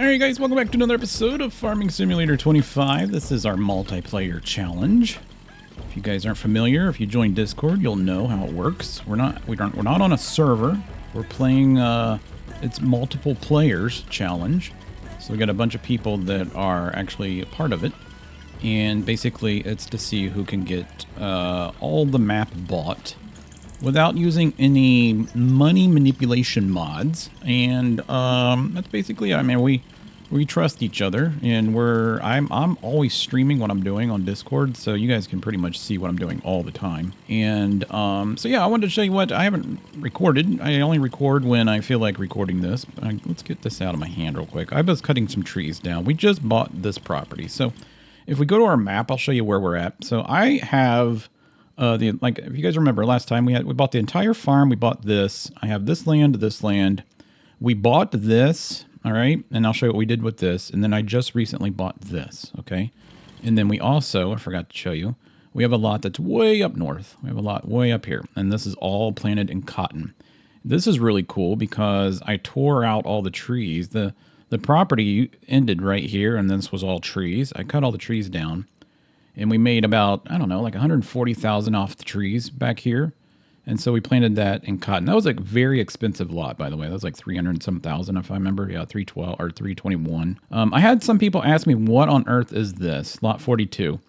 Alright guys, welcome back to another episode of Farming Simulator 25. This is our multiplayer challenge. If you guys aren't familiar, if you join Discord, you'll know how it works. We're not on a server. We're playing it's multiple players challenge. So we got a bunch of people that are actually a part of it. And basically it's to see who can get all the map bought without using any money manipulation mods. And that's basically it. I mean, we trust each other, and I'm always streaming what I'm doing on Discord, so you guys can pretty much see what I'm doing all the time. And so yeah, I wanted to show you what I haven't recorded. I only record when I feel like recording this. Let's get this out of my hand real quick. I was cutting some trees down. We just bought this property, so if we go to our map, I'll show you where we're at. So I have if you guys remember last time we bought the entire farm. We bought this. I have this land. We bought this, all right, and I'll show you what we did with this. And then I just recently bought this, okay. And then we also, I forgot to show you, we have a lot that's way up north. We have a lot way up here, and this is all planted in cotton. This is really cool because I tore out all the trees. The property ended right here, and this was all trees. I cut all the trees down. And we made about, I don't know, like 140,000 off the trees back here. And so we planted that in cotton. That was a very expensive lot, by the way. That was like 300 some thousand, if I remember. Yeah, 312 or 321. I had some people ask me, what on earth is this? Lot 42.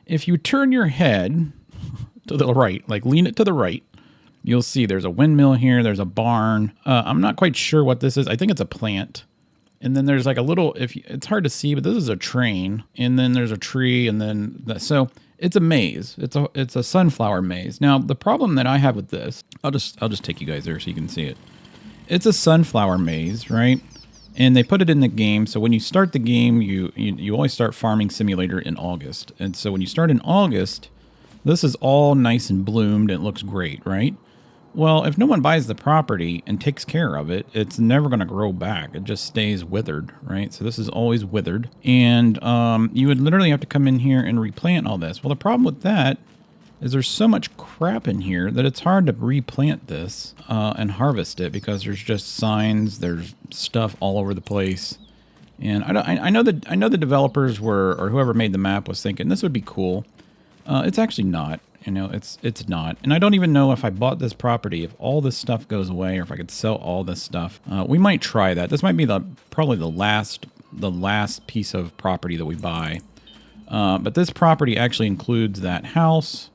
If you turn your head to the right, like lean it to the right, you'll see there's a windmill here. There's a barn. I'm not quite sure what this is. I think it's a plant. And then there's like a little, it's hard to see, but this is a train. And then there's a tree, and then so it's a maze. It's a sunflower maze. Now the problem that I have with this, I'll just take you guys there so you can see it. It's a sunflower maze, right? And they put it in the game. So when you start the game, you always start Farming Simulator in August. And so when you start in August, this is all nice and bloomed. And it looks great, right? Well, if no one buys the property and takes care of it, it's never going to grow back. It just stays withered, right? So this is always withered. And you would literally have to come in here and replant all this. Well, the problem with that is there's so much crap in here that it's hard to replant this and harvest it because there's just signs, there's stuff all over the place. And I know the developers were, or whoever made the map was thinking this would be cool. It's actually not. You know, it's not. And I don't even know if I bought this property, if all this stuff goes away, or if I could sell all this stuff. We might try that. This might be probably the last piece of property that we buy. But this property actually includes that house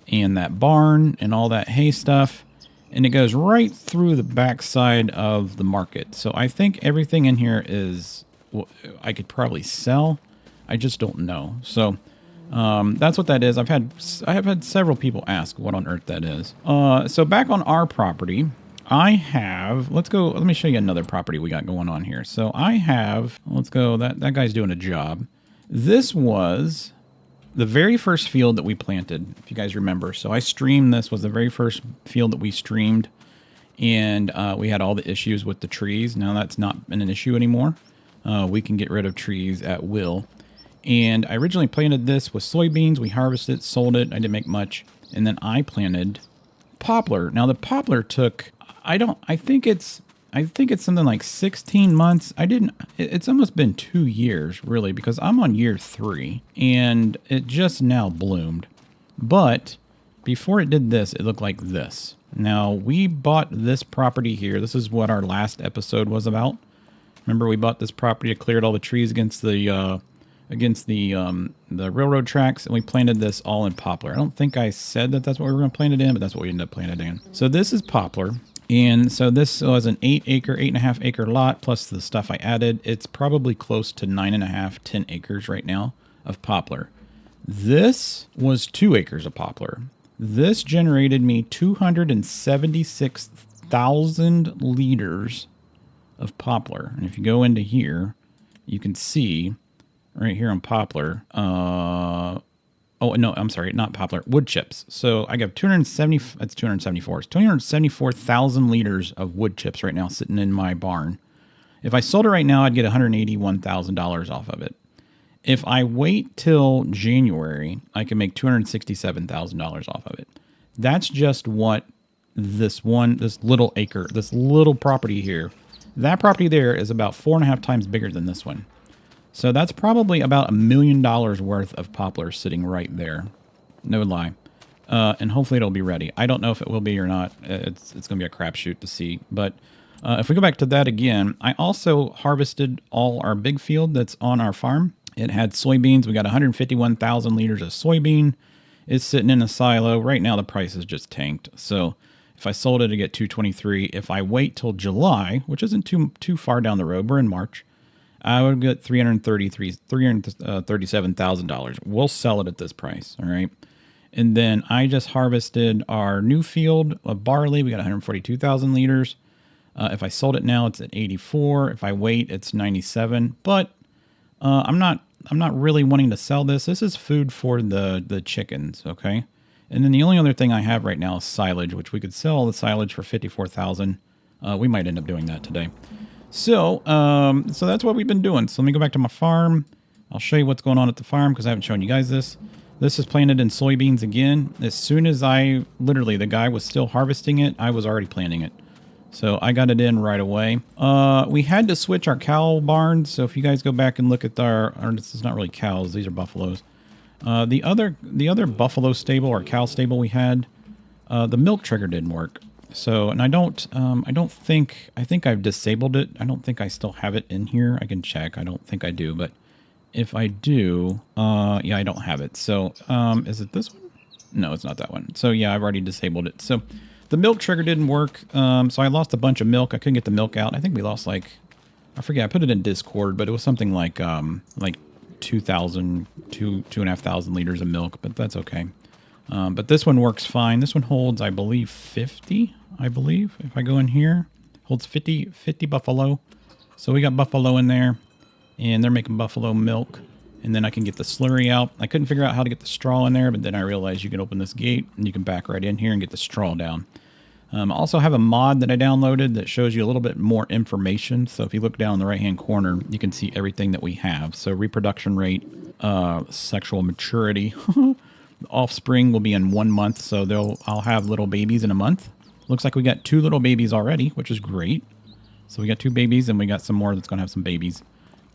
and that barn and all that hay stuff. And it goes right through the backside of the market. So I think everything in here is, I could probably sell. I just don't know. So that's what that is. I have had several people ask what on earth that is. So back on our property, I have, let me show you another property we got going on here. So I have, let's go, that guy's doing a job. This was the very first field that we planted, if you guys remember. So I streamed, this was the very first field that we streamed, and we had all the issues with the trees. Now that's not an issue anymore. We can get rid of trees at will. And I originally planted this with soybeans. We harvested it, sold it. I didn't make much. And then I planted poplar. Now the poplar took, I think it's something like 16 months. It's almost been 2 years really, because I'm on year 3 and it just now bloomed. But before it did this, it looked like this. Now we bought this property here. This is what our last episode was about. Remember, we bought this property, it cleared all the trees against the railroad tracks, and we planted this all in poplar. I don't think I said that that's what we were going to plant it in, but that's what we ended up planting it in. So this is poplar, and so this was an 8.5 acre lot plus the stuff I added. It's probably close to 9.5, 10 acres right now of poplar. This was 2 acres of poplar. This generated me 276,000 liters of poplar, and if you go into here, you can see right here on poplar. Oh no, I'm sorry, not poplar. Wood chips. So I got 270. That's 274. It's 274,000 liters of wood chips right now sitting in my barn. If I sold it right now, I'd get $181,000 off of it. If I wait till January, I can make $267,000 off of it. That's just what this little property here That property there is about 4.5 times bigger than this one. So that's probably about $1 million worth of poplars sitting right there. No lie. And hopefully it'll be ready. I don't know if it will be or not. It's going to be a crapshoot to see. But if we go back to that again, I also harvested all our big field that's on our farm. It had soybeans. We got 151,000 liters of soybean. It's sitting in a silo. Right now the price is just tanked. So if I sold it, I get 223. If I wait till July, which isn't too far down the road, we're in March, I would get $337,000. We'll sell it at this price, all right? And then I just harvested our new field of barley. We got 142,000 liters. If I sold it now, it's at 84. If I wait, it's 97. But I'm not really wanting to sell this. This is food for the chickens, okay? And then the only other thing I have right now is silage, which we could sell the silage for 54,000. We might end up doing that today. So that's what we've been doing. So let me go back to my farm. I'll show you what's going on at the farm because I haven't shown you guys this. This is planted in soybeans again. As soon as literally the guy was still harvesting it, I was already planting it. So I got it in right away. We had to switch our cow barns. So if you guys go back and look at this is not really cows. These are buffaloes. The other buffalo stable or cow stable we had, the milk trigger didn't work. So, and I think I've disabled it. I don't think I still have it in here. I can check. I don't think I do, but if I do, yeah, I don't have it. So, is it this one? No, it's not that one. So yeah, I've already disabled it. So the milk trigger didn't work. So I lost a bunch of milk. I couldn't get the milk out. I think we lost I forget, I put it in Discord, but it was something like 2,500 liters of milk, but that's okay. But this one works fine. This one holds, I believe, 50, if I go in here. Holds 50 buffalo. So we got buffalo in there, and they're making buffalo milk. And then I can get the slurry out. I couldn't figure out how to get the straw in there, but then I realized you can open this gate, and you can back right in here and get the straw down. I also have a mod that I downloaded that shows you a little bit more information. So if you look down in the right-hand corner, you can see everything that we have. So reproduction rate, sexual maturity. Offspring will be in 1 month, so I'll have little babies in a month. Looks like we got 2 little babies already, which is great. So we got 2 babies, and we got some more that's going to have some babies.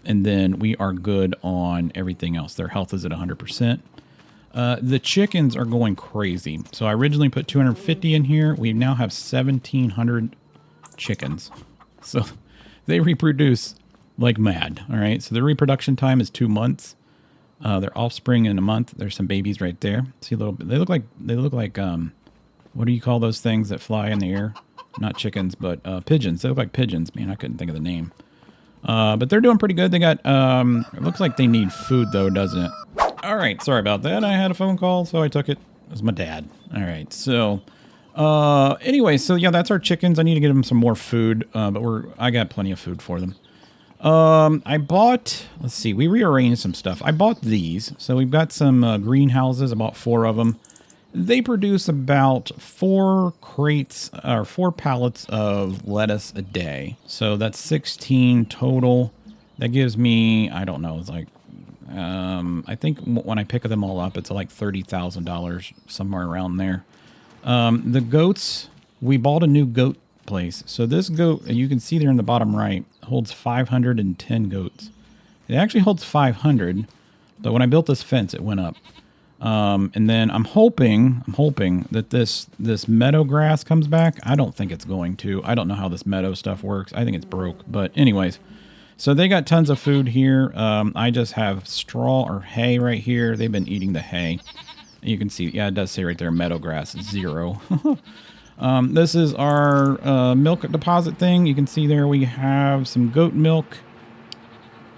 And then we are good on everything else. Their health is at 100%. The chickens are going crazy. So I originally put 250 in here. We now have 1,700 chickens. So they reproduce like mad, all right? So the reproduction time is 2 months. Their offspring in a month. There's some babies right there. See a little bit. They look like what do you call those things that fly in the air? Not chickens, but pigeons. They look like pigeons. Man, I couldn't think of the name. But they're doing pretty good. They got it looks like they need food though, doesn't it? All right, sorry about that. I had a phone call, so I took it. It was my dad. All right, so anyway, so yeah, that's our chickens. I need to get them some more food, but I got plenty of food for them. I bought, let's see, we rearranged some stuff. I bought these. So we've got some greenhouses, about 4 of them. They produce about 4 crates or 4 pallets of lettuce a day. So that's 16 total. That gives me, I don't know, it's like, I think when I pick them all up, it's like $30,000, somewhere around there. The goats, we bought a new goat place. So this goat, you can see there in the bottom right, holds 510 goats. It actually holds 500, but when I built this fence, it went up. And then I'm hoping that this meadow grass comes back. I don't think it's going to. I don't know how this meadow stuff works. I think it's broke. But anyways, so they got tons of food here. I just have straw or hay right here. They've been eating the hay. You can see, yeah, it does say right there, meadow grass 0. This is our milk deposit thing. You can see there we have some goat milk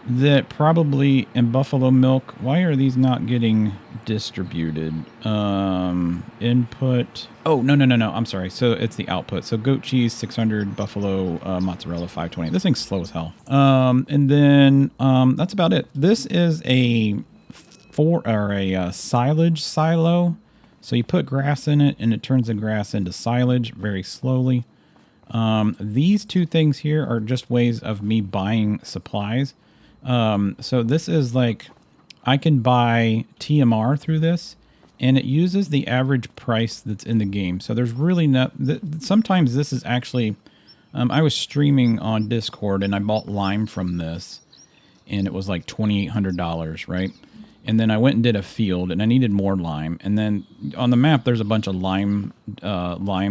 that probably, and buffalo milk. Why are these not getting distributed? Input. Oh, no. I'm sorry. So it's the output. So goat cheese, 600, buffalo mozzarella, 520. This thing's slow as hell. And then that's about it. This is a silage silo. So you put grass in it, and it turns the grass into silage very slowly. These 2 things here are just ways of me buying supplies. So this is like, I can buy TMR through this, and it uses the average price that's in the game. So there's really not, sometimes this is actually I was streaming on Discord and I bought lime from this, and it was like $2,800, right? And then I went and did a field, and I needed more lime. And then on the map, there's a bunch of lime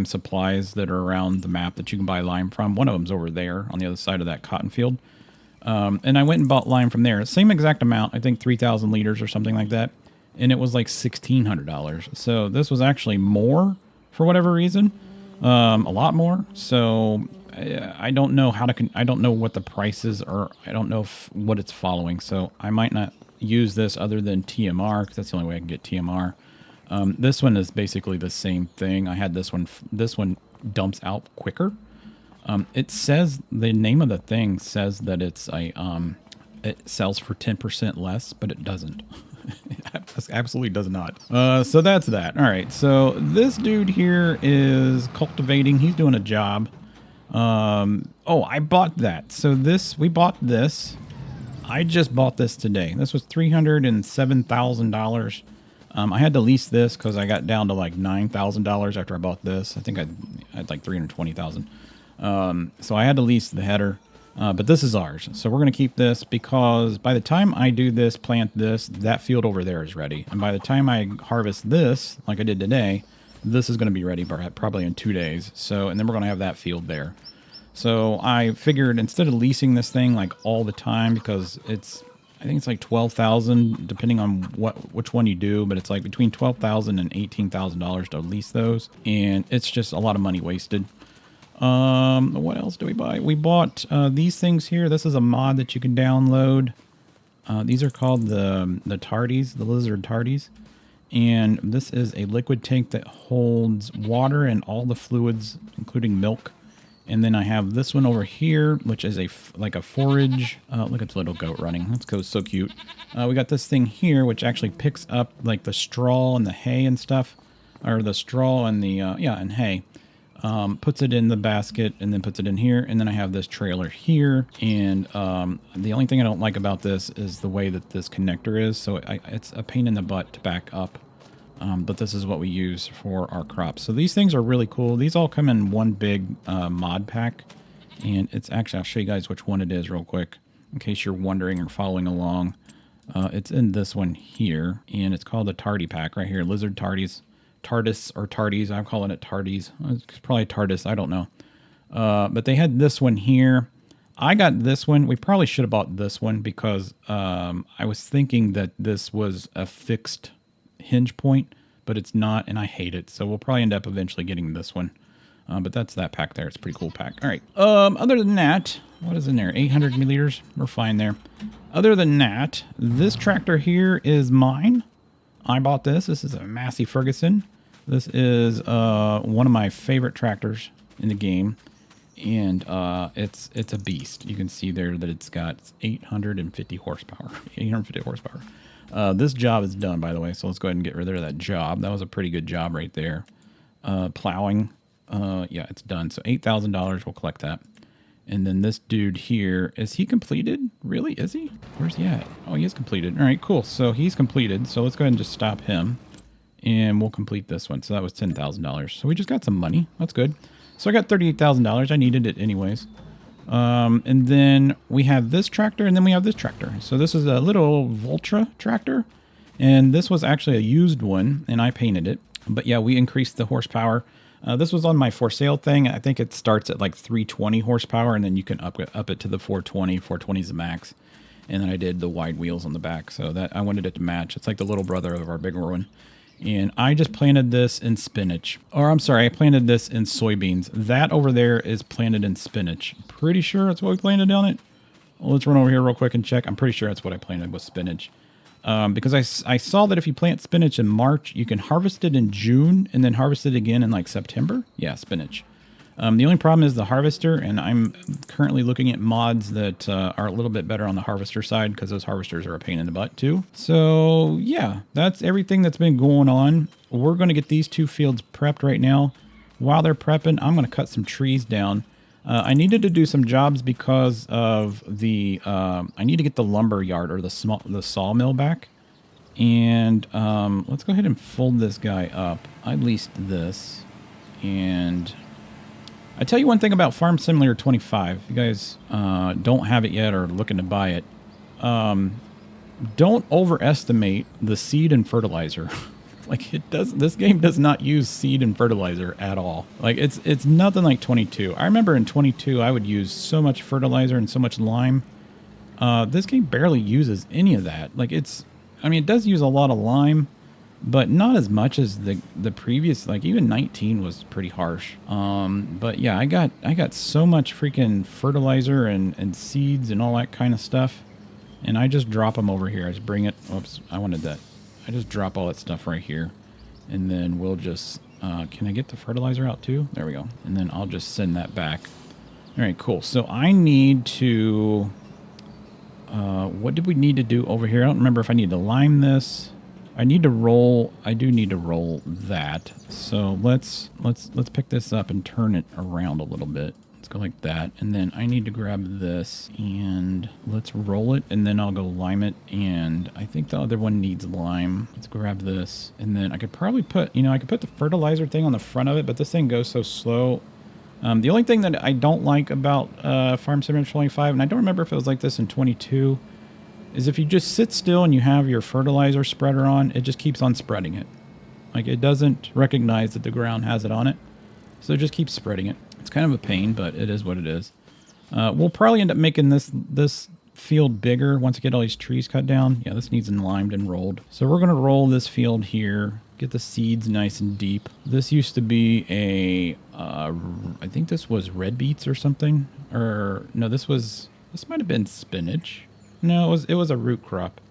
supplies that are around the map that you can buy lime from. One of them's over there on the other side of that cotton field. And I went and bought lime from there. Same exact amount, I think 3,000 liters or something like that. And it was like $1,600. So this was actually more for whatever reason. A lot more. So I don't know how to, I don't know what the prices are. I don't know what it's following. So I might not use this other than TMR, because that's the only way I can get TMR. This one is basically the same thing. I had this one dumps out quicker. It says, the name of the thing says that it's a, it sells for 10% less, but it doesn't. It absolutely does not. So that's that. All right. So this dude here is cultivating. He's doing a job. Oh, I bought that. So we bought this. I just bought this today. This was $307,000. I had to lease this because I got down to like $9,000 after I bought this. I think I had like $320,000. So I had to lease the header, but this is ours. So we're going to keep this because by the time I do this, plant this, that field over there is ready. And by the time I harvest this, like I did today, this is going to be ready probably in 2 days. So, and then we're going to have that field there. So I figured instead of leasing this thing like all the time, because I think it's like $12,000 depending on which one you do, but it's like between $12,000 and $18,000 to lease those, and it's just a lot of money wasted. What else do we buy? We bought these things here. This is a mod that you can download. These are called the tardies, the lizard tardies, and this is a liquid tank that holds water and all the fluids, including milk. And then I have this one over here, which is like a forage. Look at the little goat running. That's so cute. We got this thing here, which actually picks up like the straw and the hay and stuff, or the straw and the and hay. Puts it in the basket and then puts it in here. And then I have this trailer here. And the only thing I don't like about this is the way that this connector is. So it's a pain in the butt to back up. But this is what we use for our crops. So these things are really cool. These all come in one big mod pack. And it's actually, I'll show you guys which one it is real quick, in case you're wondering or following along. It's in this one here, and it's called the Tardy pack right here. Lizard Tardies. Tardis or Tardies. I'm calling it Tardies. It's probably Tardis. I don't know. But they had this one here. I got this one. We probably should have bought this one because I was thinking that this was a fixed hinge point, but it's not, and I hate it. So we'll probably end up eventually getting this one. But that's that pack there. It's a pretty cool pack. All right. Other than that, what is in there? 800 milliliters. We're fine there. Other than that, this tractor here is mine. I bought this. This is a Massey Ferguson. This is one of my favorite tractors in the game, and it's a beast. You can see there that it's got 850 horsepower. 850 horsepower. This job is done, by the way, so let's go ahead and get rid of that job. That was a pretty good job right there. Plowing, yeah, it's done. So $8,000, we'll collect that. And then this dude here, is he completed? Really? Is he? Where's he at? Oh, he is completed. All right, cool. So he's completed. So let's go ahead and just stop him. And we'll complete this one. So that was $10,000. So we just got some money. That's good. So I got $38,000. I needed it anyways. And then we have this tractor, and then we have this tractor. So this is a little Voltra tractor. And this was actually a used one, and I painted it. But yeah, we increased the horsepower. This was on my for sale thing. I think it starts at like 320 horsepower, and then you can up it to the 420. 420 is the max. And then I did the wide wheels on the back, so that I wanted it to match. It's like the little brother of our bigger one. And I just planted this in spinach. Or I'm sorry, I planted this in soybeans. That over there is planted in spinach. Pretty sure that's what we planted on it. Well, let's run over here real quick and check. I'm pretty sure that's what I planted was spinach. Because I saw that if you plant spinach in March, you can harvest it in June and then harvest it again in like September. Yeah, spinach. The only problem is the harvester, and I'm currently looking at mods that are a little bit better on the harvester side because those harvesters are a pain in the butt too. So yeah, that's everything that's been going on. We're going to get these two fields prepped right now. While they're prepping, I'm going to cut some trees down. I needed to do some jobs because of the, I need to get the lumber yard or the sawmill back. And let's go ahead and fold this guy up. I leased this, and I tell you one thing about Farm Simulator 25. If you guys don't have it yet or looking to buy it, don't overestimate the seed and fertilizer. Like it does. This game does not use seed and fertilizer at all. Like it's nothing like 22. I remember in 22 I would use so much fertilizer and so much lime. This game barely uses any of that. Like I mean, it does use a lot of lime, but not as much as the previous. Like even 19 was pretty harsh. But yeah, I got so much freaking fertilizer and seeds and all that kind of stuff, and I just drop them over here. I just bring it. Oops, I wanted that. I just drop all that stuff right here, and then we'll just. Can I get the fertilizer out too? There we go. And then I'll just send that back. All right, cool. So I need to. What did we need to do over here? I don't remember if I need to lime this. I need to roll. I do need to roll that. So let's pick this up and turn it around a little bit. Let's go like that. And then I need to grab this and let's roll it. And then I'll go lime it. And I think the other one needs lime. Let's grab this. And then I could probably put, I could put the fertilizer thing on the front of it, but this thing goes so slow. The only thing that I don't like about Farm Simulator 25, and I don't remember if it was like this in 22, is if you just sit still and you have your fertilizer spreader on, it just keeps on spreading it. Like it doesn't recognize that the ground has it on it, so it just keeps spreading it. It's kind of a pain, but it is what it is. We'll probably end up making this field bigger once we get all these trees cut down. Yeah, this needs limed and rolled. So we're going to roll this field here, get the seeds nice and deep. This used to be a, I think this was red beets or something. Or no, this might have been spinach. No, it was a root crop.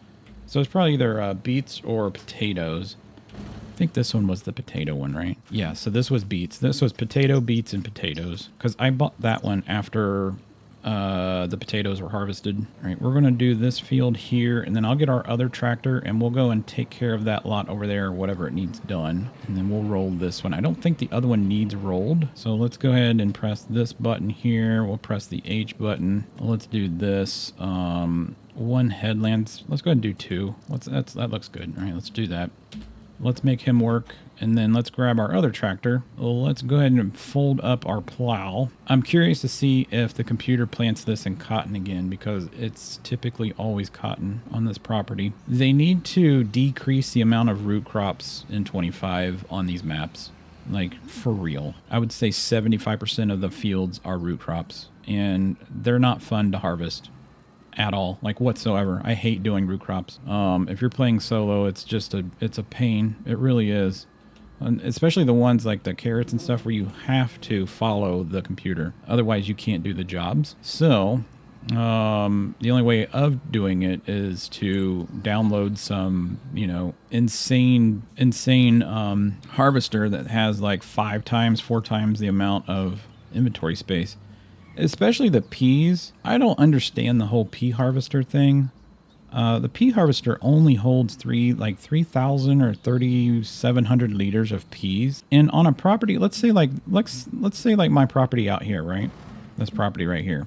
So it's probably either beets or potatoes. I think this one was the potato one, right? Yeah, so this was beets. This was potato, beets, and potatoes. Because I bought that one after the potatoes were harvested. All right, we're going to do this field here, and then I'll get our other tractor, and we'll go and take care of that lot over there, whatever it needs done. And then we'll roll this one. I don't think the other one needs rolled. So let's go ahead and press this button here. We'll press the H button. Let's do this. One headland. Let's go ahead and do two. That looks good. All right, let's do that. Let's make him work, and then let's grab our other tractor. Let's go ahead and fold up our plow. I'm curious to see if the computer plants this in cotton again, because it's typically always cotton on this property. They need to decrease the amount of root crops in 25 on these maps. Like, for real. I would say 75% of the fields are root crops, and they're not fun to harvest at all, like whatsoever. I hate doing root crops. If you're playing solo, it's a pain. It really is. And especially the ones like the carrots and stuff where you have to follow the computer. Otherwise you can't do the jobs. So the only way of doing it is to download some, insane harvester that has like 4 times the amount of inventory space. Especially the peas. I don't understand the whole pea harvester thing. The pea harvester only holds 3,000 or 3,700 liters of peas. And on a property, let's say like my property out here, right? This property right here.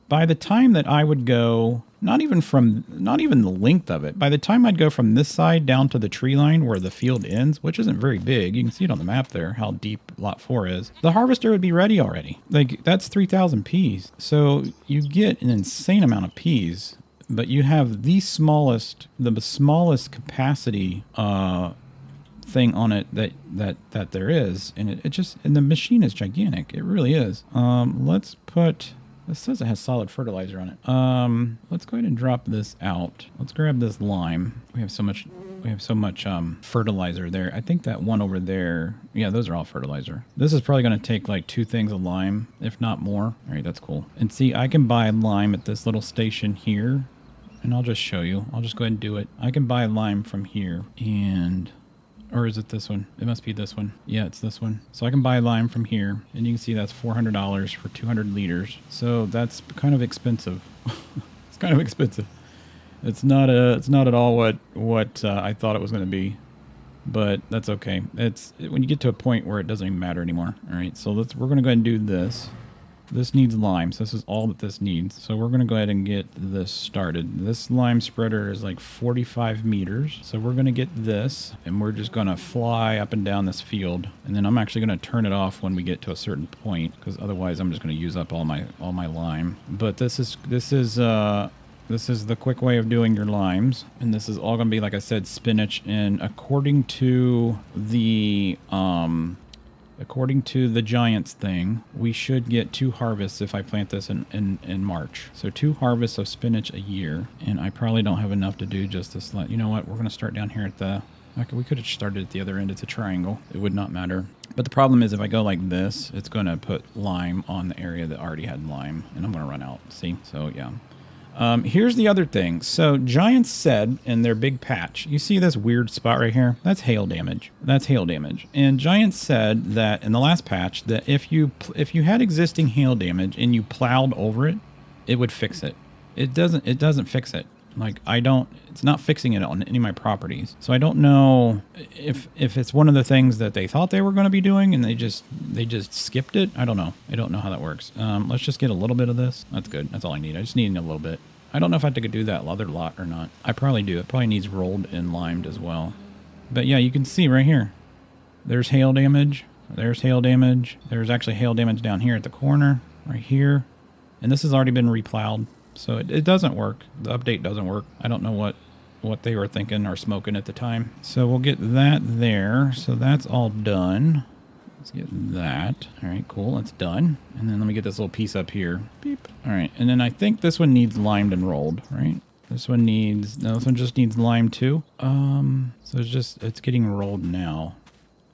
By the time that I would go, not even the length of it, by the time I'd go from this side down to the tree line where the field ends, which isn't very big, you can see it on the map there, how deep lot 4 is, the harvester would be ready already. Like, that's 3,000 peas. So you get an insane amount of peas, but you have the smallest capacity thing on it that there is, and and the machine is gigantic. It really is. Let's put. This says it has solid fertilizer on it. Let's go ahead and drop this out. Let's grab this lime. We have so much fertilizer there. I think that one over there, yeah, those are all fertilizer. This is probably going to take like 2 things of lime, if not more. All right, that's cool. And see, I can buy lime at this little station here, and I'll just show you. I'll just go ahead and do it. I can buy lime from here, or is it this one? It must be this one. Yeah, it's this one. So I can buy lime from here, and you can see that's $400 for 200 liters. So that's kind of expensive. It's kind of expensive. It's not at all what I thought it was going to be, but that's okay. It's when you get to a point where it doesn't even matter anymore. All right, so we're going to go ahead and do this. This needs lime, so this is all that this needs. So we're going to go ahead and get this started. This lime spreader is like 45 meters. So we're going to get this, and we're just going to fly up and down this field. And then I'm actually going to turn it off when we get to a certain point, because otherwise I'm just going to use up all my lime. But this is the quick way of doing your limes. And this is all going to be, like I said, spinach. And according to the Giants thing, we should get 2 harvests if I plant this in March. So 2 harvests of spinach a year. And I probably don't have enough to do just this. You know what? We're going to start down here at the... Okay, we could have started at the other end. It's a triangle. It would not matter. But the problem is if I go like this, it's going to put lime on the area that already had lime. And I'm going to run out. See? So, yeah. Here's the other thing. So Giants said in their big patch, you see this weird spot right here? That's hail damage. That's hail damage. And Giants said that in the last patch that if you had existing hail damage and you plowed over it, it would fix it. It doesn't fix it. Like it's not fixing it on any of my properties. So I don't know if it's one of the things that they thought they were going to be doing and they just skipped it. I don't know. I don't know how that works. Let's just get a little bit of this. That's good. That's all I need. I just need a little bit. I don't know if I have to do that other lot or not. I probably do. It probably needs rolled and limed as well. But yeah, you can see right here. There's hail damage. There's hail damage. There's actually hail damage down here at the corner, right here. And this has already been replowed. So it doesn't work. The update doesn't work. I don't know what they were thinking or smoking at the time. So we'll get that there. So that's all done. Let's get that. All right, cool. That's done. And then let me get this little piece up here. Beep. All right. And then I think this one needs limed and rolled, right? This one just needs lime too. So it's getting rolled now.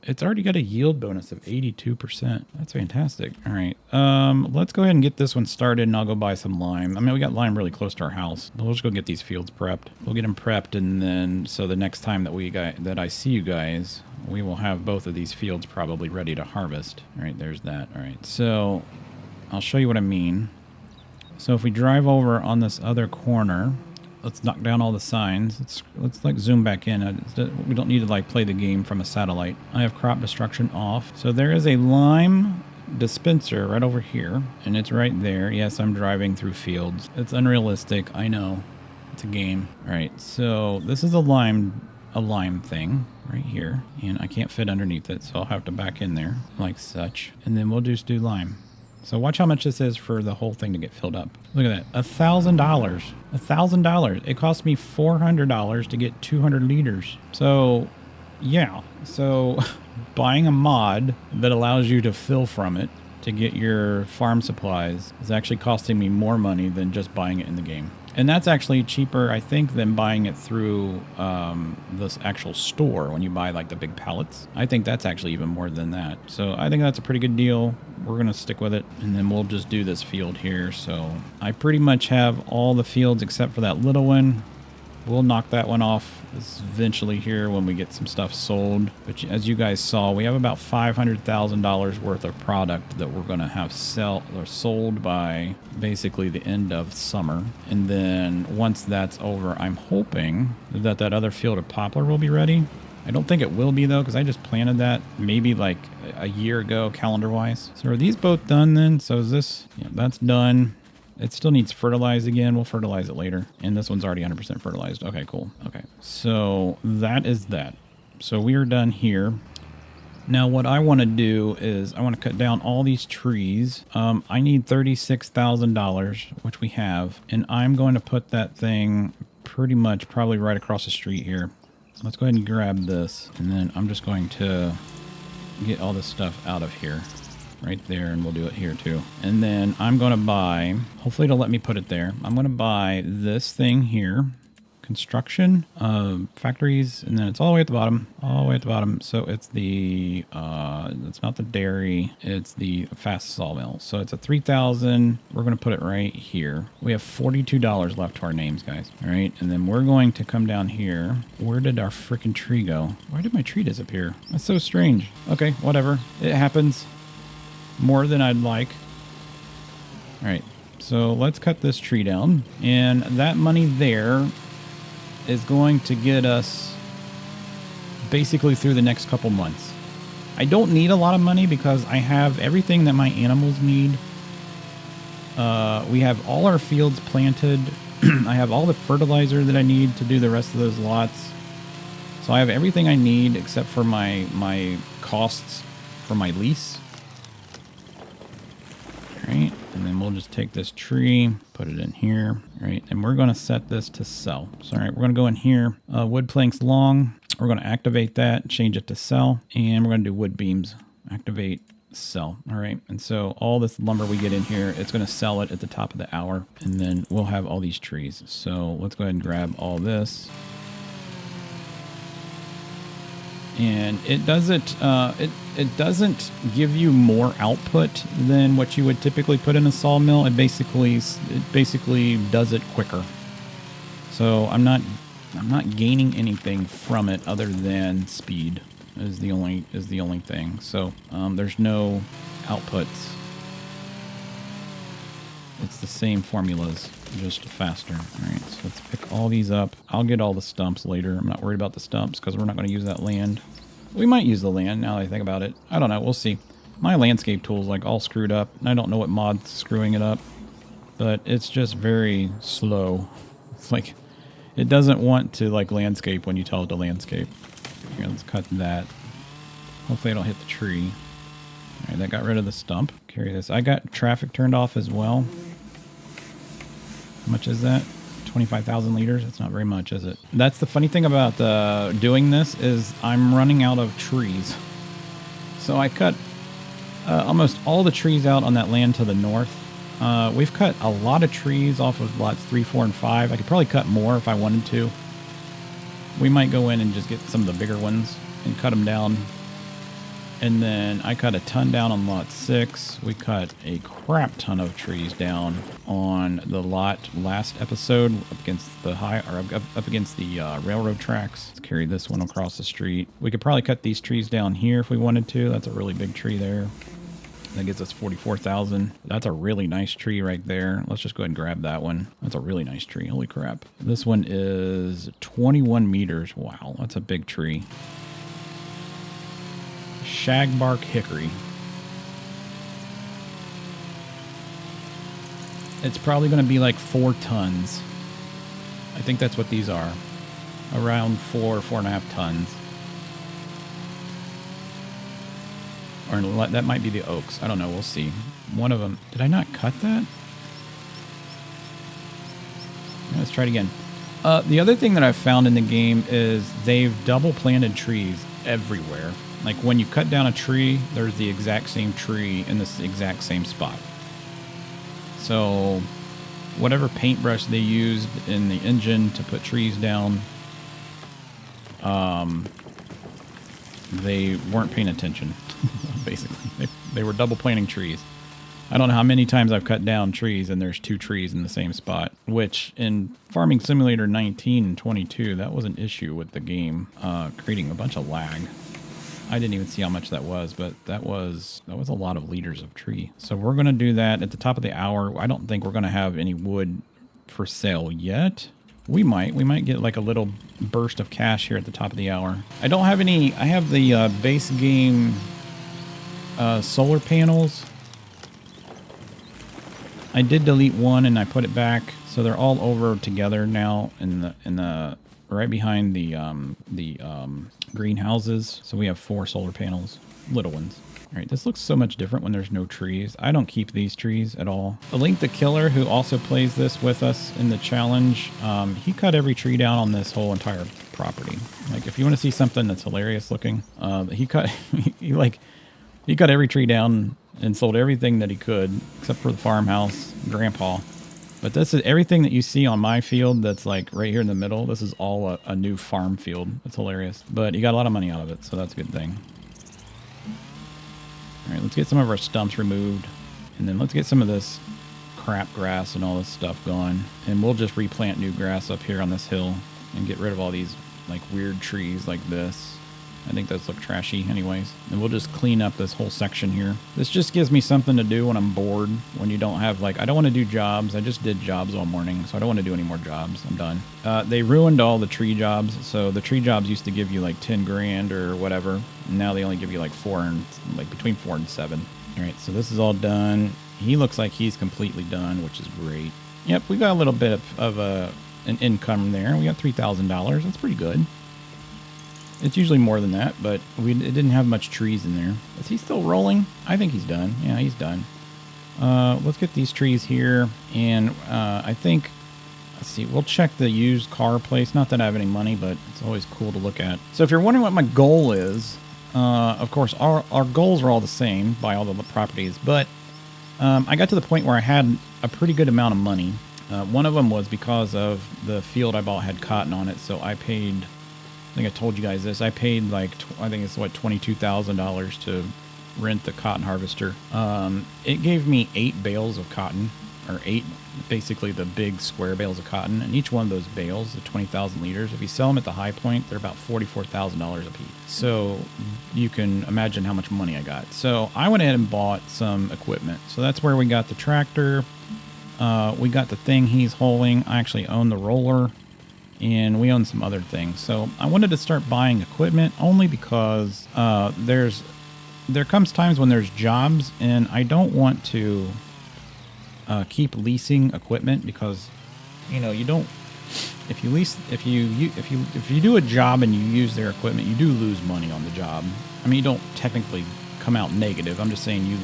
It's already got a yield bonus of 82%. That's fantastic. All right. Let's go ahead and get this one started, and I'll go buy some lime. I mean, we got lime really close to our house. We'll just go get these fields prepped. We'll get them prepped, and then so the next time that I see you guys, we will have both of these fields probably ready to harvest. All right, there's that. All right. So I'll show you what I mean. So if we drive over on this other corner, let's knock down all the signs. Let's like zoom back in. We don't need to like play the game from a satellite. I have crop destruction off. So there is a lime dispenser right over here, and it's right there. Yes, I'm driving through fields. It's unrealistic. I know. It's a game. All right. So this is a lime thing right here, and I can't fit underneath it, so I'll have to back in there like such, and then we'll just do lime. So watch how much this is for the whole thing to get filled up. Look at that. $1,000. $1,000. It cost me $400 to get 200 liters. So, yeah. So, buying a mod that allows you to fill from it to get your farm supplies is actually costing me more money than just buying it in the game. And that's actually cheaper, I think, than buying it through this actual store when you buy like the big pallets. I think that's actually even more than that. So I think that's a pretty good deal. We're going to stick with it, and then we'll just do this field here. So I pretty much have all the fields except for that little one. We'll knock that one off eventually here when we get some stuff sold. But as you guys saw, we have about $500,000 worth of product that we're going to have sold by basically the end of summer. And then once that's over, I'm hoping that other field of poplar will be ready. I don't think it will be, though, because I just planted that maybe like a year ago calendar-wise. So are these both done then? So is this... Yeah, that's done. It still needs fertilized again. We'll fertilize it later. And this one's already 100% fertilized. Okay, cool. Okay, so that is that. So we are done here. Now what I want to do is I want to cut down all these trees. I need $36,000, which we have. And I'm going to put that thing pretty much probably right across the street here. Let's go ahead and grab this. And then I'm just going to get all this stuff out of here. Right there, and we'll do it here too. And then I'm going to buy, hopefully it'll let me put it there. I'm going to buy this thing here, construction, factories, and then it's all the way at the bottom, So it's the, it's not the dairy, it's the fast sawmill. So it's a 3,000. We're going to put it right here. We have $42 left to our names, guys. All right, and then we're going to come down here. Where did our freaking tree go? Why did my tree disappear? That's so strange. Okay, whatever. It happens. More than I'd like. All right, so let's cut this tree down, and that money there is going to get us basically through the next couple months. I don't need a lot of money because I have everything that my animals need We have all our fields planted. I have all the fertilizer that I need to do the rest of those lots. So I have everything I need except for my costs for my lease. All right, and then we'll just take this tree, put it in here, right? And we're going to set this to sell. So, all right, we're going to go in here, wood planks long. We're going to activate that, change it to sell, and we're going to do wood beams, activate, sell. All right, and so all this lumber we get in here, it's going to sell it at the top of the hour, and then we'll have all these trees. So let's go ahead and grab all this. And it doesn't it doesn't give you more output than what you would typically put in a sawmill. It basically does it quicker. So I'm not gaining anything from it other than speed is the only thing. So there's no outputs. It's the same formulas, just faster. All right, so let's pick all these up. I'll get all the stumps later. I'm not worried about the stumps because we're not going to use that land. We might use the land now that I think about it. I don't know. We'll see. My landscape tool's like all screwed up. And I don't know what mod's screwing it up, but it's just very slow. It's like it doesn't want to like landscape when you tell it to landscape. Here, let's cut that. Hopefully I don't hit the tree. All right, that got rid of the stump. Carry this. I got traffic turned off as well. How much is that? 25,000 liters? That's not very much, is it? That's the funny thing about doing this is I'm running out of trees. So I cut almost all the trees out on that land to the north. We've cut a lot of trees off of lots 3, 4, and 5. I could probably cut more if I wanted to. We might go in and just get some of the bigger ones and cut them down. And then I cut a ton down on lot 6. We cut a crap ton of trees down on the lot last episode up against the up against the railroad tracks. Let's carry this one across the street. We could probably cut these trees down here if we wanted to. That's a really big tree there. That gives us 44,000. That's a really nice tree right there. Let's just go ahead and grab that one. That's a really nice tree. Holy crap. This one is 21 meters. Wow, that's a big tree. Shagbark hickory. It's probably going to be like 4 tons. I think that's what these are. Around 4.5 tons. Or that might be the oaks. I don't know. We'll see. One of them. Did I not cut that? Let's try it again. The other thing that I've found in the game is they've double planted trees everywhere. Like when you cut down a tree, there's the exact same tree in this exact same spot. So whatever paintbrush they used in the engine to put trees down, they weren't paying attention, basically. They were double planting trees. I don't know how many times I've cut down trees and there's 2 trees in the same spot, which in Farming Simulator 19 and 22, that was an issue with the game, creating a bunch of lag. I didn't even see how much that was, but that was a lot of liters of tree. So we're going to do that at the top of the hour. I don't think we're going to have any wood for sale yet. We might get like a little burst of cash here at the top of the hour. I don't have any. I have the base game solar panels. I did delete one and I put it back, so they're all over together now in the right behind the greenhouses. So we have 4 solar panels, little ones. All right, this looks so much different when there's no trees. I don't keep these trees at all. Link the Killer, who also plays this with us in the challenge, he cut every tree down on this whole entire property. Like, if you want to see something that's hilarious looking, he cut every tree down and sold everything that he could, except for the farmhouse, Grandpa. But this is everything that you see on my field that's like right here in the middle. This is all a new farm field. It's hilarious. But he got a lot of money out of it, so that's a good thing. All right, let's get some of our stumps removed. And then let's get some of this crap grass and all this stuff gone. And we'll just replant new grass up here on this hill and get rid of all these like weird trees like this. I think those look trashy anyways. And we'll just clean up this whole section here. This just gives me something to do when I'm bored. When you don't have, like, I don't want to do jobs. I just did jobs all morning, so I don't want to do any more jobs. I'm done. They ruined all the tree jobs. So the tree jobs used to give you like 10 grand or whatever. Now they only give you like between 4 and 7. All right, so this is all done. He looks like he's completely done, which is great. Yep, we got a little bit of an income there. We got $3,000. That's pretty good. It's usually more than that, but it didn't have much trees in there. Is he still rolling? I think he's done. Yeah, he's done. Let's get these trees here, and I think, let's see, we'll check the used car place. Not that I have any money, but it's always cool to look at. So if you're wondering what my goal is, of course, our goals are all the same, buy all the properties, but I got to the point where I had a pretty good amount of money. One of them was because of the field I bought had cotton on it, so I paid, I think I told you guys this, I paid like, I think it's what, $22,000 to rent the cotton harvester. It gave me 8 bales of cotton, or 8, basically the big square bales of cotton, and each one of those bales, the 20,000 liters, if you sell them at the high point, they're about $44,000 a piece. So you can imagine how much money I got. So I went ahead and bought some equipment. So that's where we got the tractor. We got the thing he's hauling. I actually own the roller, and we own some other things. So I wanted to start buying equipment only because there comes times when there's jobs, and I don't want to keep leasing equipment because, you know, you don't. If you do a job and you use their equipment, you do lose money on the job. I mean, you don't technically come out negative. I'm just saying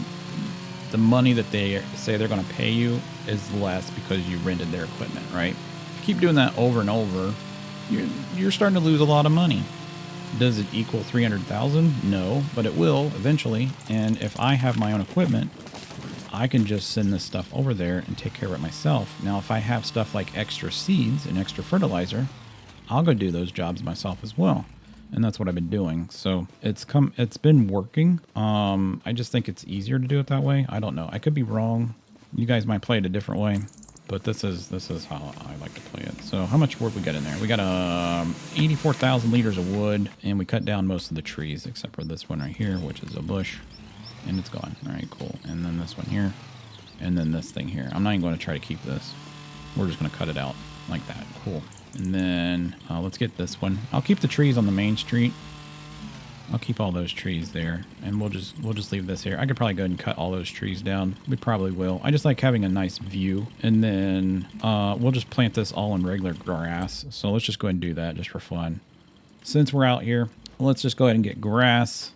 the money that they say they're going to pay you is less because you rented their equipment, right? If you keep doing that over and over, you're starting to lose a lot of money. Does it equal 300,000? No, but it will eventually. And if I have my own equipment, I can just send this stuff over there and take care of it myself. Now, if I have stuff like extra seeds and extra fertilizer, I'll go do those jobs myself as well. And that's what I've been doing. So it's been working. I just think it's easier to do it that way. I don't know. I could be wrong. You guys might play it a different way, but this is how I like to play it. So how much wood we got in there? We got 84,000 liters of wood, and we cut down most of the trees except for this one right here, which is a bush. And it's gone. All right, cool. And then this one here. And then this thing here. I'm not even going to try to keep this. We're just going to cut it out like that. Cool. And then let's get this one. I'll keep the trees on the main street. I'll keep all those trees there. And we'll just leave this here. I could probably go ahead and cut all those trees down. We probably will. I just like having a nice view. And then we'll just plant this all in regular grass. So let's just go ahead and do that just for fun. Since we're out here, let's just go ahead and get grass.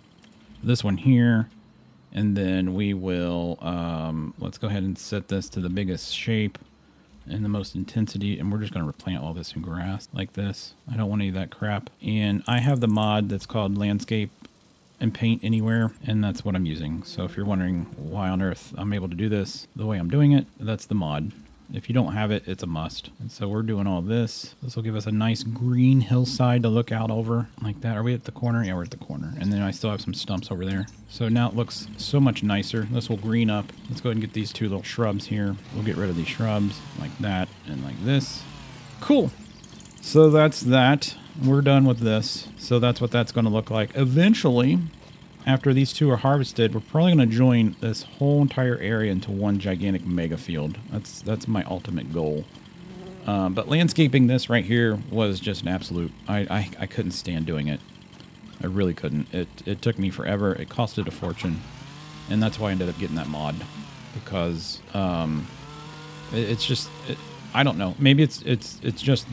This one here. And then we will, let's go ahead and set this to the biggest shape and the most intensity. And we're just going to replant all this in grass like this. I don't want any of that crap. And I have the mod that's called Landscape and Paint Anywhere. And that's what I'm using. So if you're wondering why on earth I'm able to do this the way I'm doing it, that's the mod. If you don't have it, it's a must. And so we're doing all this. This will give us a nice green hillside to look out over like that. Are we at the corner? Yeah, we're at the corner. And then I still have some stumps over there. So now it looks so much nicer. This will green up. Let's go ahead and get these 2 little shrubs here. We'll get rid of these shrubs like that and like this. Cool. So that's that. We're done with this. So that's what that's going to look like. Eventually, after these 2 are harvested, we're probably going to join this whole entire area into one gigantic mega field. That's my ultimate goal. But landscaping this right here was just an absolute... I couldn't stand doing it. I really couldn't. It took me forever. It costed a fortune. And that's why I ended up getting that mod. Because it's just... I don't know. Maybe it's just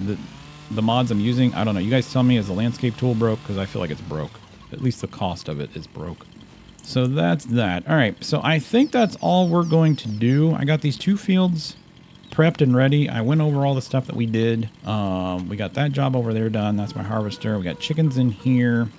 the mods I'm using. I don't know. You guys tell me, is the landscape tool broke? Because I feel like it's broke. At least the cost of it is broke. So that's that. All right. So I think that's all we're going to do. I got these 2 fields prepped and ready. I went over all the stuff that we did. We got that job over there done. That's my harvester. We got chickens in here.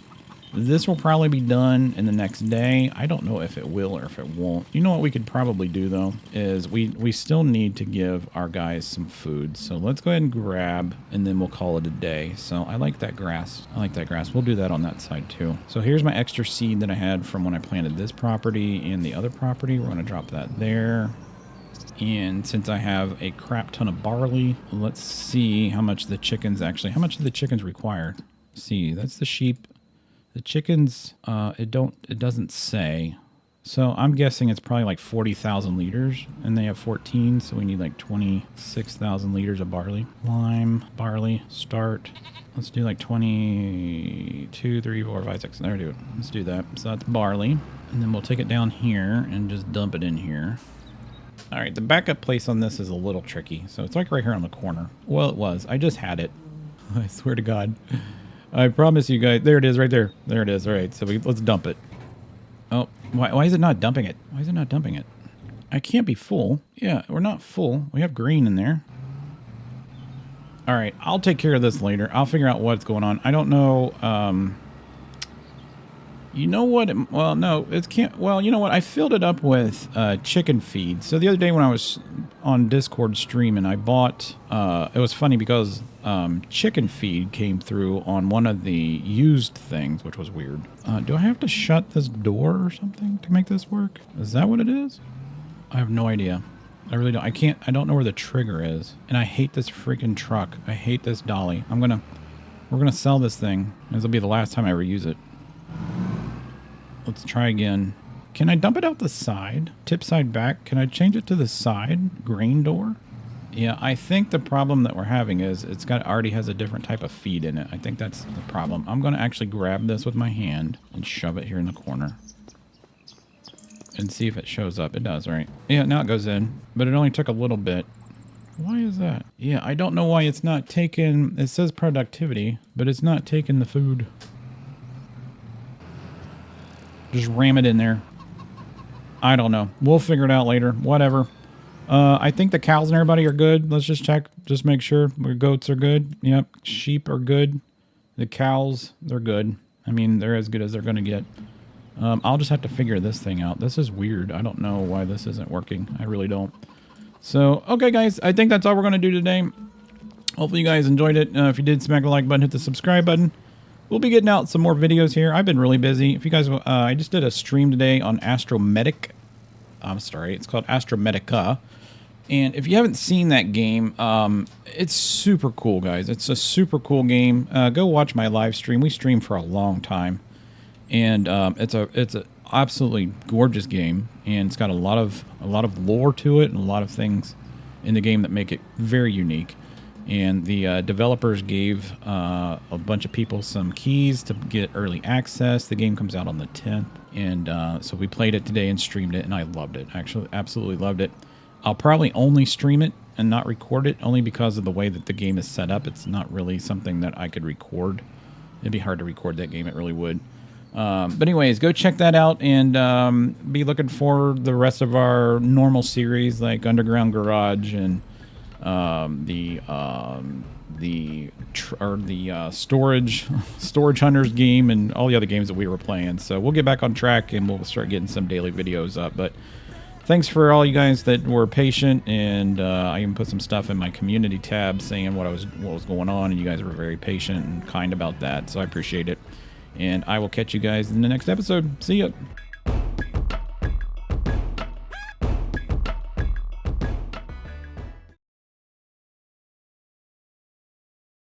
This will probably be done in the next day. I don't know if it will or if it won't. You know what we could probably do, though, is we still need to give our guys some food. So let's go ahead and grab, and then we'll call it a day. So I like that grass. I like that grass. We'll do that on that side, too. So here's my extra seed that I had from when I planted this property and the other property. We're going to drop that there. And since I have a crap ton of barley, let's see how much the chickens actually... How much do the chickens require? Let's see, that's the sheep... The chickens, it doesn't say. So I'm guessing it's probably like 40,000 liters, and they have 14, so we need like 26,000 liters of barley. Lime, barley, start. Let's do like 22, 3, 4, 5, 6. There we do it. Let's do that. So that's barley. And then we'll take it down here and just dump it in here. All right, the backup place on this is a little tricky. So it's like right here on the corner. Well, it was. I just had it. I swear to God. I promise you guys. There it is right there. There it is. All right, so let's dump it. Oh, why is it not dumping it? Why is it not dumping it? I can't be full. Yeah, we're not full. We have green in there. All right, I'll take care of this later. I'll figure out what's going on. I don't know. You know what? Well, no, it can't. Well, you know what? I filled it up with chicken feed. So the other day when I was on Discord streaming, I bought. It was funny because chicken feed came through on one of the used things, which was weird. Do I have to shut this door or something to make this work? Is that what it is? I have no idea. I really don't. I don't know where the trigger is. And I hate this freaking truck. I hate this dolly. We're gonna sell this thing. This will be the last time I ever use it. Let's try again. Can I dump it out the side? Tip side back. Can I change it to the side? Grain door? Yeah, I think the problem that we're having is already has a different type of feed in it. I think that's the problem. I'm gonna actually grab this with my hand and shove it here in the corner. And see if it shows up. It does, right? Yeah, now it goes in. But it only took a little bit. Why is that? Yeah, I don't know why it's not taking... It says productivity, but it's not taking the food. Just ram it in there. I don't know. We'll figure it out later. Whatever. I think the cows and everybody are good. Let's just check. Just make sure. Our goats are good. Yep. Sheep are good. The cows, they're good. I mean, they're as good as they're going to get. I'll just have to figure this thing out. This is weird. I don't know why this isn't working. I really don't. So, okay, guys. I think that's all we're going to do today. Hopefully you guys enjoyed it. If you did, smack the like button, hit the subscribe button. We'll be getting out some more videos here. I've been really busy. If you guys... I just did a stream today on Astromedic. I'm sorry. It's called Astromedica. And if you haven't seen that game, it's super cool, guys. It's a super cool game. Go watch my live stream. We stream for a long time. And it's a absolutely gorgeous game, and it's got a lot of lore to it and a lot of things in the game that make it very unique. And the developers gave a bunch of people some keys to get early access. The game comes out on the 10th, and so we played it today and streamed it, and I loved it. Actually, absolutely loved it. I'll probably only stream it and not record it, only because of the way that the game is set up. It's not really something that I could record. It'd be hard to record that game. It really would. But anyways, go check that out, and be looking for the rest of our normal series like Underground Garage and the Storage Hunters game and all the other games that we were playing. So we'll get back on track and we'll start getting some daily videos up. But thanks for all you guys that were patient, and I even put some stuff in my community tab saying what was going on, and you guys were very patient and kind about that. So I appreciate it. And I will catch you guys in the next episode. See ya.